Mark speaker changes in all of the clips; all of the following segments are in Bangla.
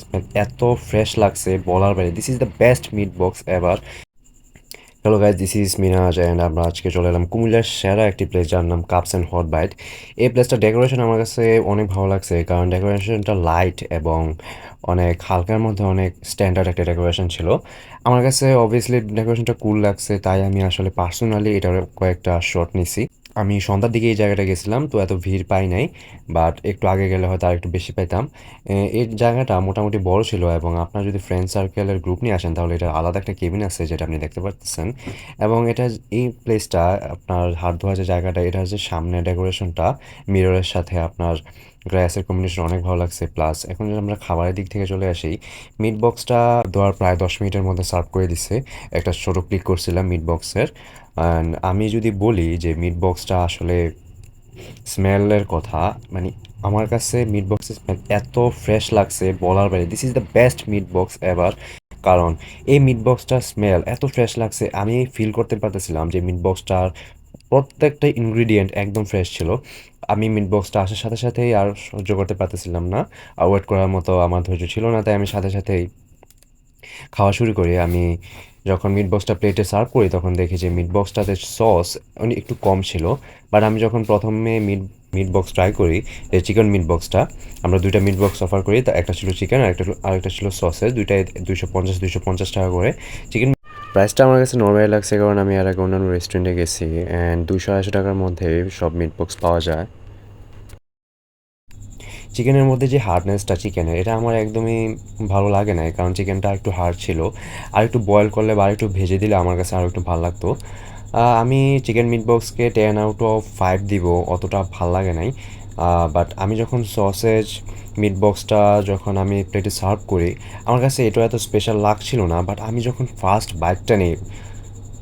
Speaker 1: স্মেল এত ফ্রেশ লাগছে বলার বাইরে। This is the best meat box ever. Hello guys, this is Minaj and আমরা আজকে চলে এলাম কুমিল্লার সেরা একটি প্লেস যার নাম কাপস অ্যান্ড হট বাইট। এই প্লেসটা ডেকোরেশন আমার কাছে অনেক ভালো লাগছে, কারণ ডেকোরেশনটা লাইট এবং অনেক হালকার মধ্যে অনেক স্ট্যান্ডার্ড একটা ডেকোরেশন ছিল। আমার কাছে অবভিয়াসলি ডেকোরেশনটা কুল লাগছে, তাই আমি আসলে পার্সোনালি এটার কয়েকটা শট নিছি। আমি সন্ধ্যার দিকে এই জায়গাটা গেছিলাম, তো এত ভিড় পাই নাই, বাট একটু আগে গেলে হয়তো আর একটু বেশি পাইতাম। এই জায়গাটা মোটামুটি বড় ছিল এবং আপনার যদি ফ্রেন্ড সার্কেলের গ্রুপ নিয়ে আসেন তাহলে এটা আলাদা একটা কেবিন আছে যেটা আপনি দেখতে পাচ্ছেন। এবং এটা এই প্লেসটা আপনার হাত ধোয়া যে জায়গাটা, এটা হচ্ছে সামনে ডেকোরেশনটা মিররের সাথে আপনার গ্লাসের কম্বিনেশন অনেক ভালো লাগছে। প্লাস এখন যদি আমরা খাবারের দিক থেকে চলে আসি, মিট বক্সটা দেওয়ার প্রায় 10 মিনিটের মধ্যে সার্ভ করে দিছে। একটা ছোটো ক্লিক করছিলাম মিট বক্সের। অ্যান্ড আমি যদি বলি যে মিট বক্সটা আসলে স্মেলের কথা, মানে আমার কাছে মিট বক্সের স্মেল এত ফ্রেশ লাগছে বলার বাইরে। This is the best meat box ever. কারণ এই মিট বক্সটার স্মেল এত ফ্রেশ লাগছে, আমি ফিল করতে পারতেছিলাম যে মিট বক্সটার প্রত্যেকটা ইনগ্রিডিয়েন্ট একদম ফ্রেশ ছিল। আমি মিট বক্সটা আসার সাথে সাথেই আর সহ্য করতে পারতেছিলাম না, আর ওয়েট করার মতো আমার ধৈর্য ছিল না, তাই আমি সাথে সাথেই খাওয়া শুরু করি। আমি যখন মিট বক্সটা প্লেটে সার্ভ করি তখন দেখি যে মিট বক্সটাতে সস অনেক একটু কম ছিল। বাট আমি যখন প্রথমে মিট মিট বক্স ট্রাই করি, যে চিকেন মিট বক্সটা, আমরা দুইটা মিট বক্স অফার করি, তা একটা ছিল চিকেন আর আরেকটা ছিল সসের, দুইটাই 250 টাকা করে। চিকেন প্রাইসটা আমার কাছে নর্মালি লাগছে, কারণ আমি আর আগে অন্যান্য রেস্টুরেন্টে গেছি অ্যান্ড 200-250 টাকার মধ্যে সব মিট বক্স পাওয়া যায়। চিকেনের মধ্যে যে হার্ডনেসটা চিকেনের, এটা আমার একদমই ভালো লাগে না, কারণ চিকেনটা একটু হার্ড ছিল। আর একটু বয়েল করলে বা একটু ভেজে দিলে আমার কাছে আরও একটু ভালো লাগতো। আমি চিকেন মিট বক্সকে 10/5 দিব, অতটা ভাল লাগে নাই। বাট আমি যখন সসেজ মিট বক্সটা যখন আমি প্লেটে সার্ভ করি, আমার কাছে এটা এত স্পেশাল লাগছিল না, বাট আমি যখন ফার্স্ট বাইটটা নিই,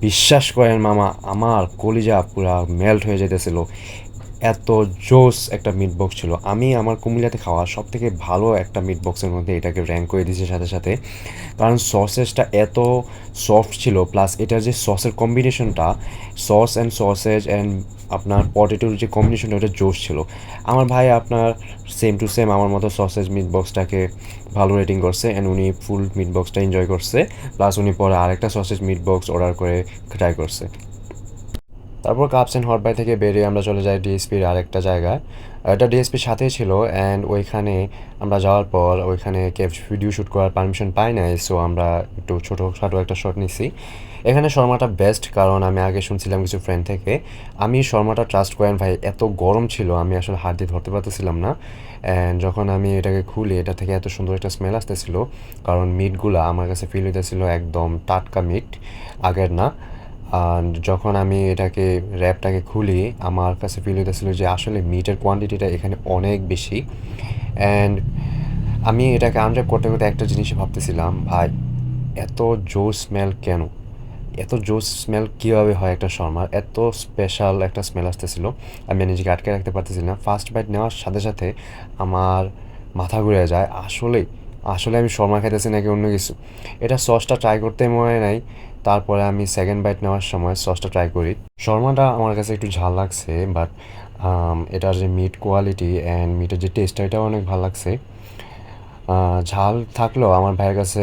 Speaker 1: বিশ্বাস করেন মামা, আমার কলিজা পুরা মেল্ট হয়ে যেতেছিল। এত জোস একটা মিট বক্স ছিল। আমি আমার কুমিল্লাতে খাওয়া সব থেকে ভালো একটা মিট বক্সের মধ্যে এটাকে র্যাঙ্ক করে দিয়েছি সাথে সাথে। কারণ সসেজটা এত সফট ছিল, প্লাস এটার যে সসের কম্বিনেশনটা, সস অ্যান্ড সসেজ অ্যান্ড আপনার পটেটোর যে কম্বিনেশনটা, ওটা জোস ছিল। আমার ভাই আপনার সেম টু সেম আমার মতো সসেজ মিট বক্সটাকে ভালো রেটিং করছে অ্যান্ড উনি ফুল মিট বক্সটা এনজয় করছে। প্লাস উনি পরে আরেকটা সসেজ মিট বক্স অর্ডার করে ট্রাই করছে। তারপর কাপস অ্যান্ড হট বাই থেকে বেরিয়ে আমরা চলে যাই ডিএসপির আরেকটা জায়গায়। এটা ডিএসপির সাথেই ছিল অ্যান্ড ওইখানে আমরা যাওয়ার পর ওইখানে ভিডিও শ্যুট করার পারমিশন পাই নাই, সো আমরা একটু ছোটোখাটো একটা শট নিছি। এখানে শর্মাটা বেস্ট, কারণ আমি আগে শুনছিলাম কিছু ফ্রেন্ড থেকে। আমি শর্মাটা ট্রাস্ট করেন ভাই, এত গরম ছিল আমি আসলে হাত দিয়ে ধরতে পারতেছিলাম না। অ্যান্ড যখন আমি এটাকে খুলি, এটা থেকে এত সুন্দর একটা স্মেল আসতেছিল, কারণ মিটগুলো আমার কাছে ফিল হইতেছিল একদম টাটকা মিট, আগের না। আর যখন আমি এটাকে র্যাপটাকে খুলি, আমার কাছে ফিল হইতেছিল যে আসলে মিটের কোয়ান্টিটিটা এখানে অনেক বেশি। অ্যান্ড আমি এটাকে আনর্যাপ করতে করতে একটা জিনিসই ভাবতেছিলাম, ভাই এত জোস স্মেল কেন, এত জোস স্মেল কীভাবে হয় একটা শর্মার, এত স্পেশাল একটা স্মেল আসতেছিল। আমি নিজেকে আটকে রাখতে পারতেছি না। ফার্স্ট বাইট নেওয়ার সাথে সাথে আমার মাথা ঘুরে যায়, আসলেই আসলে আমি শর্মা খাইতেছি নাকি অন্য কিছু। এটা সসটা ট্রাই করতে মনে নাই, তারপরে আমি সেকেন্ড বাইট নেওয়ার সময় সসটা ট্রাই করি। শর্মাটা আমার কাছে একটু ঝাল লাগছে, বাট এটার যে মিট কোয়ালিটি অ্যান্ড মিটের যে টেস্টটা, এটাও অনেক ভালো লাগছে। ঝাল থাকলেও আমার ভাইয়ের কাছে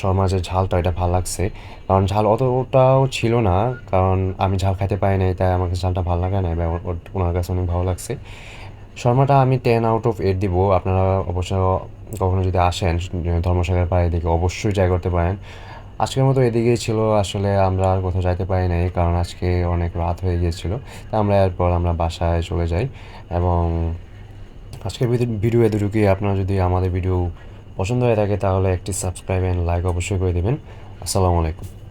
Speaker 1: শর্মার যে ঝালটা, এটা ভালো লাগছে, কারণ ঝাল অতটাও ছিল না, কারণ আমি ঝাল খাইতে পারি নাই, তাই আমার কাছে ঝালটা ভালো লাগে না, এবং ওনার কাছে অনেক ভালো লাগছে। শর্মাটা আমি 10/8 দিব। আপনারা অবশ্য কখনো যদি আসেন ধর্মসাগর পাড়ের দিকে, অবশ্যই ট্রাই করতে পারেন। আজকের মতো এদিকেই ছিল, আসলে আমরা আর কোথাও যাইতে পারি নাই, কারণ আজকে অনেক রাত হয়ে গিয়েছিল। তা আমরা এরপর আমরা বাসায় চলে যাই। এবং আজকের ভিডিও এতটুকুই। আপনারা যদি আমাদের ভিডিও পছন্দ হয়ে থাকে তাহলে একটি সাবস্ক্রাইব অ্যান্ড লাইক অবশ্যই করে দেবেন। আসসালামু আলাইকুম।